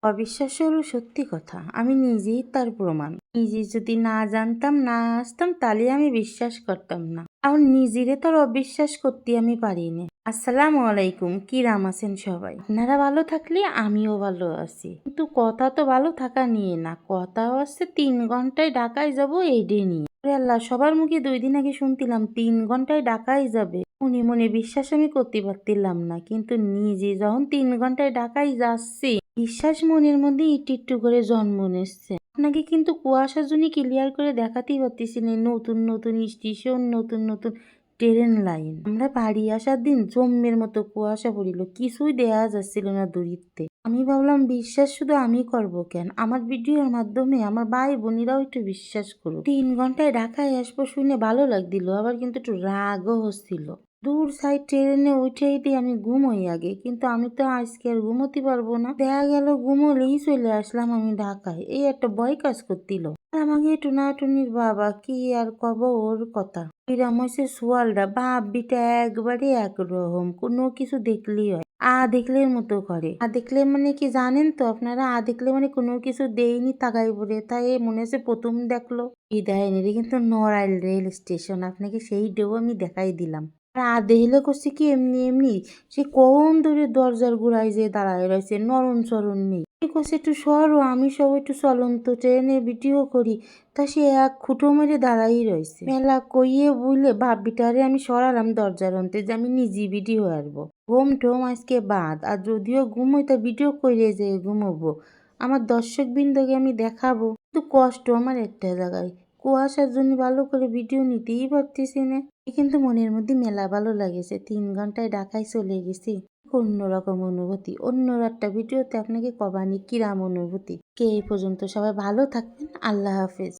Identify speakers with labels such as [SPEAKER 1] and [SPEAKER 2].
[SPEAKER 1] অবিশ্বাস্য হলো সত্যি কথা। আমি নিজেই তার প্রমাণ। নিজে যদি না জানতাম, না আসতাম, তাহলে আমি বিশ্বাস করতাম না। আমার নিজেরে তো আর অবিশ্বাস করতে আমি পারিনি। আসসালামু আলাইকুম, কিরাম আছেন সবাই? আপনারা ভালো থাকলে আমিও ভালো আছি। কিন্তু কথা তো ভালো থাকা নিয়ে না, কথা হচ্ছে 3 ঘন্টায় ঢাকায় যাব এইডে নিয়ে। ওরে আল্লাহ, সবার মুখে 2 দিন আগে শুনছিলাম 3 ঘন্টায় ঢাকায় যাবে। মনে মনে বিশ্বাস আমি করতে পারতিলাম না, কিন্তু নিজে যখন 3 ঘন্টায় ঢাকায় যাচ্ছি, বিশ্বাস মনের মধ্যে একটু একটু করে জন্ম নিচ্ছে। আপনাকে কিন্তু কুয়াশার জন্য ক্লিয়ার করে দেখাতেই পারতেছি না, নতুন নতুন স্টেশন, নতুন নতুন ট্রেন লাইন। আমরা বাড়ি আসার দিন জম্মের মতো কুয়াশা পড়িল, কিছুই দেয়া যাচ্ছিল না দূরিত্বে। আমি ভাবলাম বিশ্বাস শুধু আমি করব কেন, আমার ভিডিওর মাধ্যমে আমার ভাই বোনেরাও একটু বিশ্বাস করুক। 3 ঘন্টায় ঢাকায় আসবো শুনে ভালো লাগছিল, আবার কিন্তু একটু রাগও হচ্ছিল। দূর সাইড ট্রেনে উঠেই দিয়ে আমি ঘুমোই আগে, কিন্তু আমি তো আজকে আর ঘুমোতে পারবো না। দেখা গেল ঘুমোলেই চলে আসলাম আমি ঢাকায়। এই একটা ভয় কাজ করছিল। আর আমাকে টুনাটুনির বাবা কি আর কব ওর কথা। এরম হয়েছে সোয়ালটা, বাপ বিটা একবারে একরকম, কোনো কিছু দেখলেই হয় দেখলের মতো করে। দেখলে মানে কি জানেন তো আপনারা, দেখলে মানে কোনো কিছু দেয়নি তাকাই পড়ে, তাই মনে হচ্ছে প্রথম দেখলো। এই দেয়নি রে, কিন্তু নড়াইল রেল স্টেশন, আপনাকে সেই ডেও আমি দেখাই দিলাম। আর দেহলে করছে কি এমনি এমনি, সে কখন ধরে দরজার গোড়ায় যে দাঁড়ায় রয়েছে, নরম চরণ নেই। করছে একটু সরো, আমি সব একটু চলন্ত ট্রেনে ভিডিও করি। তা সে এক খুঁটো মেরে দাঁড়াই রয়েছে। মেলা কইয়ে বুঝলে বাপ বিটারে আমি সরালাম দরজার অন্তে, যে আমি নিজে ভিডিও আসবো। ঘুম টোম আজকে বাদ, আর যদিও ঘুমোই তা ভিডিও করে যে ঘুমোবো, আমার দর্শক বৃন্দকে আমি দেখাবো। কিন্তু কষ্ট আমার একটা জায়গায়, কুয়াশার জন্য ভালো করে ভিডিও নিতেই পারতেছি না। কিন্তু মনের মধ্যে মেলা ভালো লাগেছে, 3 ঘন্টায় ঢাকায় চলে গেছি। অন্যরকম অনুভূতি। অন্য একটা ভিডিওতে আপনাকে কবানি কিরাম অনুভূতি। কে এই পর্যন্ত সবাই ভালো থাকবেন। আল্লাহ হাফেজ।